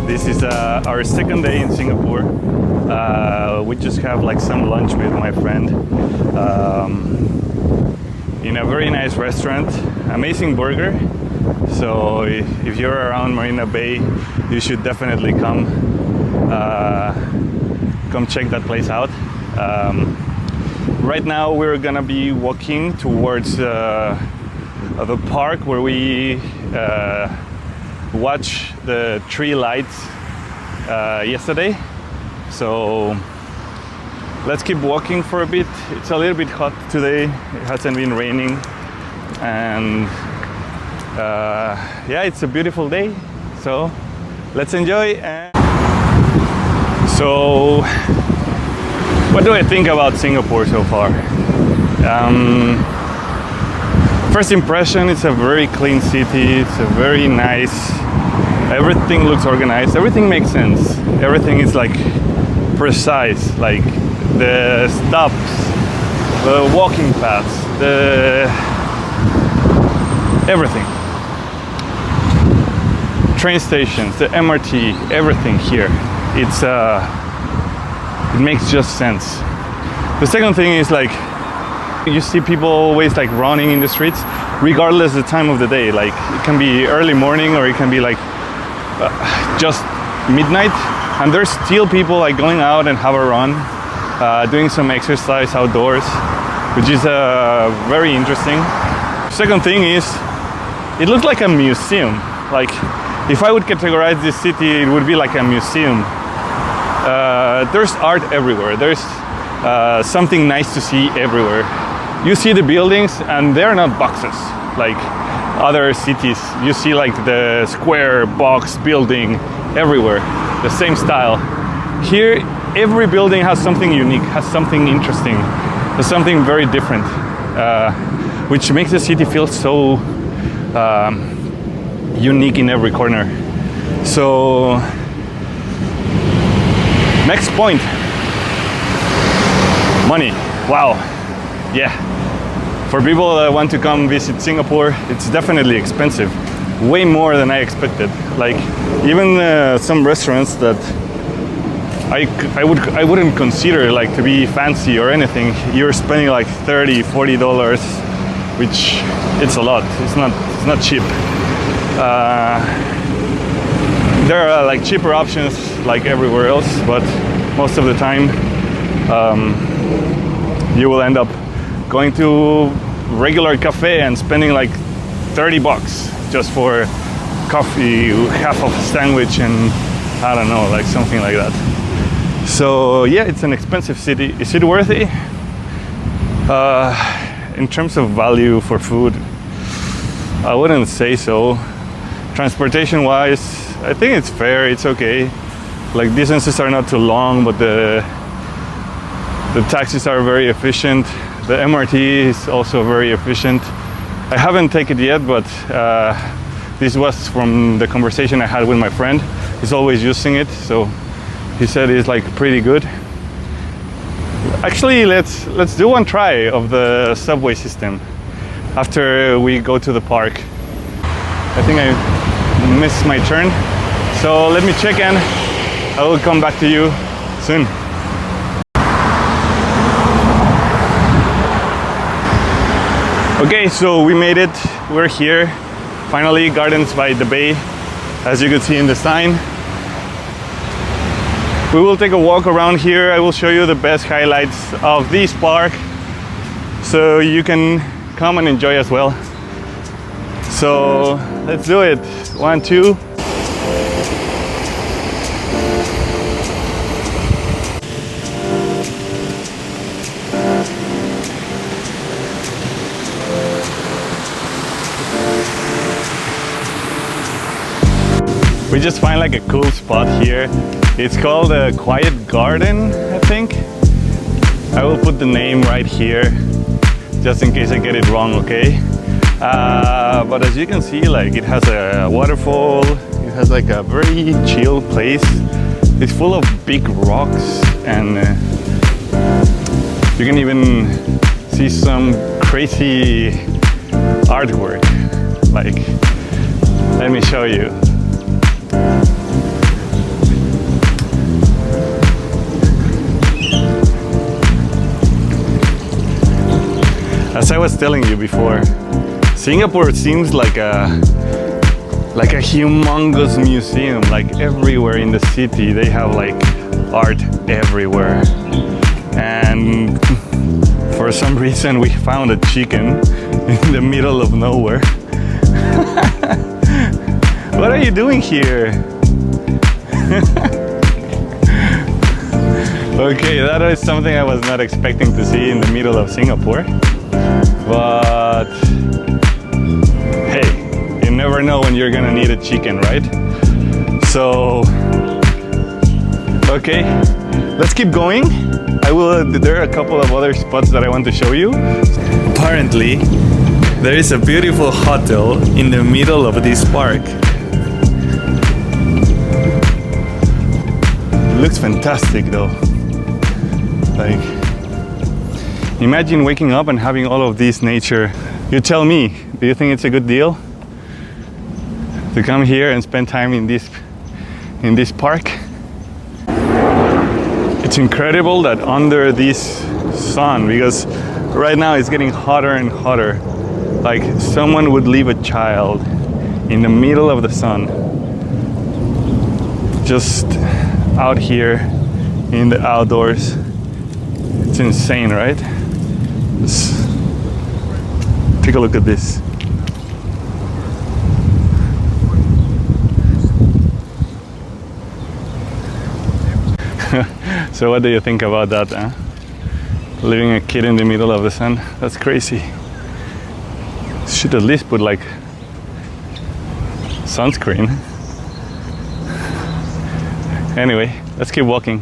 This is our second day in Singapore. We just have like some lunch with my friend in a very nice restaurant. Amazing burger. So if you're around Marina Bay, you should definitely come check that place out. Right now we're gonna be walking towards the park where we watched the tree lights yesterday. So let's keep walking for a bit. It's a little bit hot today. It hasn't been raining, and yeah, it's a beautiful day. So let's enjoy. So what do I think about Singapore so far? First impression, it's a very clean city. It's a very nice. Everything looks organized. Everything makes sense. Everything is like precise. Like the stops, the walking paths, everything. Train stations, the MRT, everything here. It makes just sense. The second thing is like you see people always like running in the streets, regardless of the time of the day. Like it can be early morning or it can be like just midnight, and there's still people like going out and have a run, doing some exercise outdoors, which is very interesting. Second thing is, it looks like a museum. Like if I would categorize this city, it would be like a museum. There's art everywhere. There's something nice to see everywhere. You see the buildings and they're not boxes like other cities. You see like the square box building everywhere, the same style. Here, every building has something unique, has something interesting, has something very different, which makes the city feel so unique in every corner. So, next point, money. Wow, yeah. For people that want to come visit Singapore, it's definitely expensive. Way more than I expected. Like even some restaurants that I wouldn't consider like to be fancy or anything, you're spending like $30-40, which it's a lot. It's not cheap. There are like cheaper options like everywhere else, but most of the time you will end up going to regular cafe and spending like $30 just for coffee, half of a sandwich, and I don't know, like something like that. So yeah, it's an expensive city. Is it worthy? In terms of value for food, I wouldn't say so. Transportation wise, I think it's fair, it's okay. Like distances are not too long, but the taxis are very efficient. The MRT is also very efficient. I haven't taken it yet, but this was from the conversation I had with my friend. He's always using it, so he said it's like pretty good. Actually, let's do one try of the subway system after we go to the park. I think I missed my turn, so let me check in. I will come back to you soon. Okay, so we made it. We're here. Finally, Gardens by the Bay, as you can see in the sign. We will take a walk around here. I will show you the best highlights of this park, so you can come and enjoy as well. So let's do it. 1, 2. We just find like a cool spot here. It's called a Quiet Garden, I think. I will put the name right here, just in case I get it wrong, okay? But as you can see, like it has a waterfall. It has like a very chill place. It's full of big rocks, and you can even see some crazy artwork. Like, let me show you. As I was telling you before, Singapore seems like a humongous museum. Like everywhere in the city, they have like art everywhere. And for some reason, we found a chicken in the middle of nowhere. What are you doing here? Okay, that is something I was not expecting to see in the middle of Singapore. But hey, you never know when you're gonna need a chicken, right? So, okay, let's keep going. There are a couple of other spots that I want to show you. Apparently, there is a beautiful hotel in the middle of this park. It looks fantastic though. Like, imagine waking up and having all of this nature. You tell me, do you think it's a good deal to come here and spend time in this park? It's incredible that under this sun, because right now it's getting hotter and hotter, like someone would leave a child in the middle of the sun, just out here in the outdoors. It's insane, right? Take a look at this. So what do you think about that, huh? Leaving a kid in the middle of the sun? That's crazy. Should at least put like sunscreen. Anyway, let's keep walking.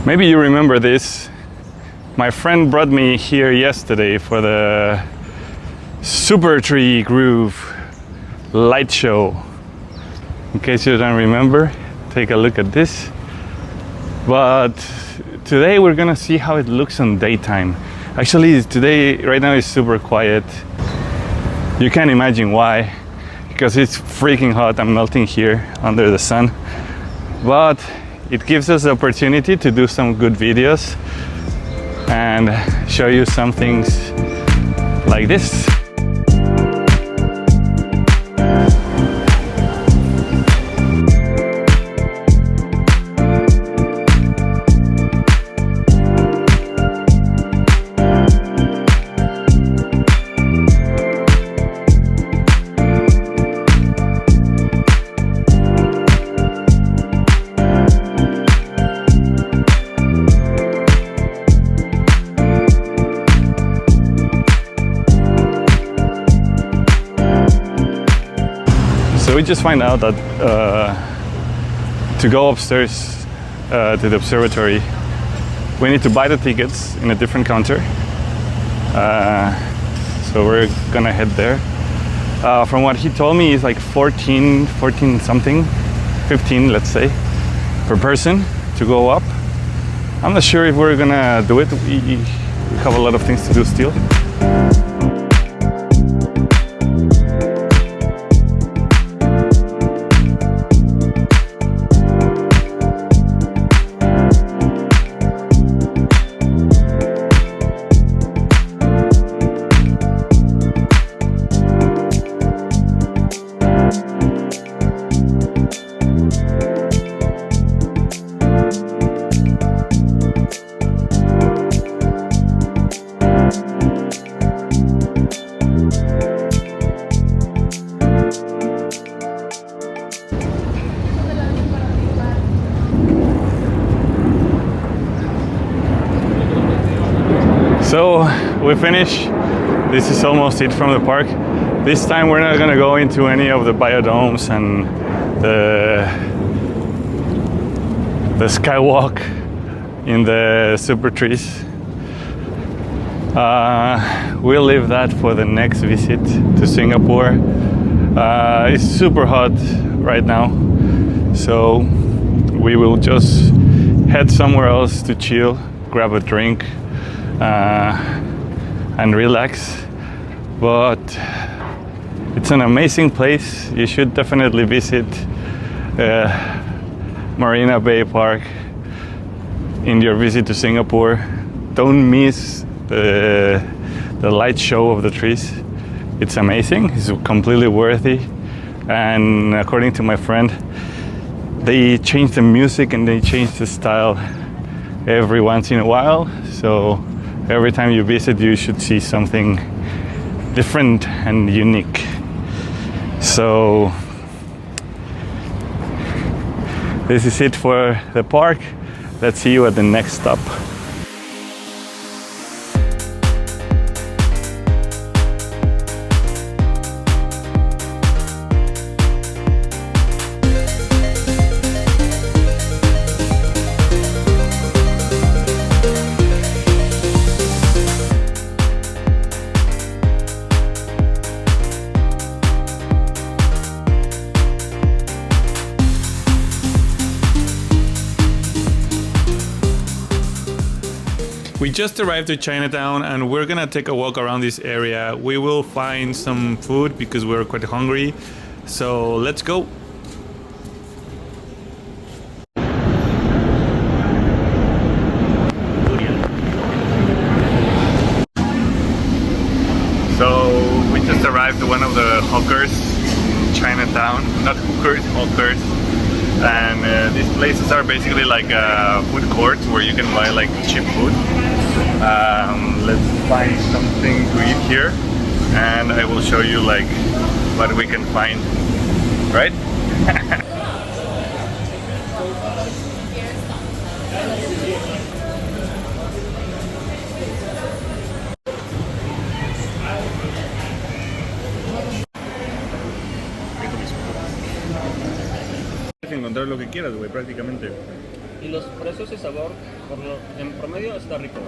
Maybe you remember this. My friend brought me here yesterday for the Super Tree Groove light show. In case you don't remember, take a look at this. But today we're gonna see how it looks in daytime. Actually, today, right now, is super quiet. You can't imagine why, because it's freaking hot. I'm melting here under the sun. But it gives us the opportunity to do some good videos and show you some things like this. So we just find out that to go upstairs to the observatory, we need to buy the tickets in a different counter. So we're gonna head there. From what he told me, it's like 14 something, 15 let's say, per person to go up. I'm not sure if we're gonna do it. We have a lot of things to do still. So we finish. This is almost it from the park. This time we're not gonna go into any of the biodomes and the skywalk in the super trees. We'll leave that for the next visit to Singapore. It's super hot right now, so we will just head somewhere else to chill, grab a drink, and relax. But it's an amazing place. You should definitely visit. Marina Bay Park in your visit to Singapore. Don't miss the light show of the trees. It's amazing. It's completely worthy. And according to my friend, they change the music and they change the style every once in a while. So every time you visit, you should see something different and unique. So this is it for the park. Let's see you at the next stop. We just arrived to Chinatown and we're gonna take a walk around this area. We will find some food because we're quite hungry. So let's go. So we just arrived to one of the hawkers in Chinatown. Not hookers, hawkers. And these places are basically like food courts where you can buy like cheap food. Let's find something to eat here and I will show you like what we can find, right? Encontrar lo que quieras, güey, prácticamente. Y los precios y sabor, en promedio, está rico.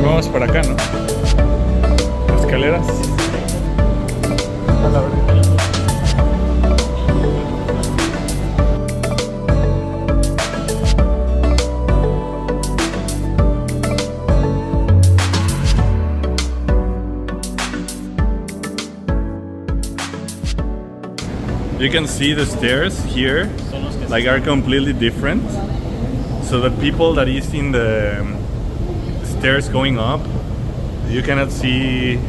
Vamos para acá, ¿no? Escaleras. You can see the stairs here like are completely different. So the people that is in the stairs going up, you cannot see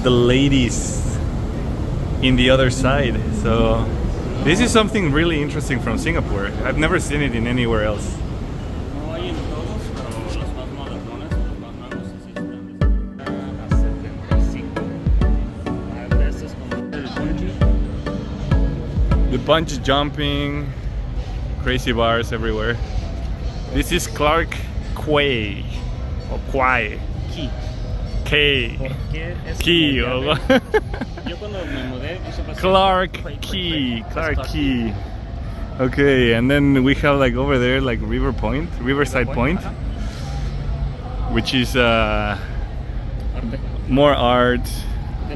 the ladies in the other side. So this is something really interesting from Singapore. I've never seen it in anywhere else. The bungee jumping, crazy bars everywhere. This is Clarke Quay or Quay. Quay. Quay. Yo cuando me mudé, Clarke Quay. Clarke Quay. Okay, and then we have like over there like Riverside Point, which is more art,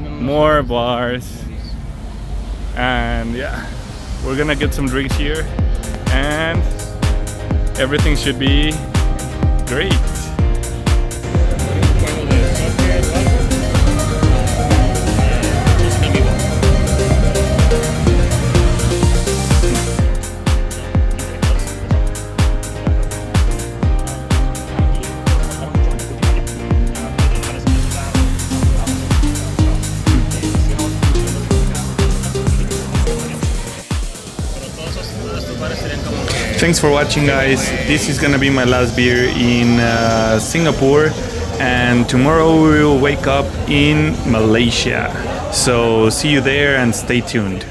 more bars, and yeah, we're gonna get some drinks here, and everything should be great. Thanks for watching, guys. This is gonna be my last beer in Singapore, and tomorrow we will wake up in Malaysia. So see you there and stay tuned.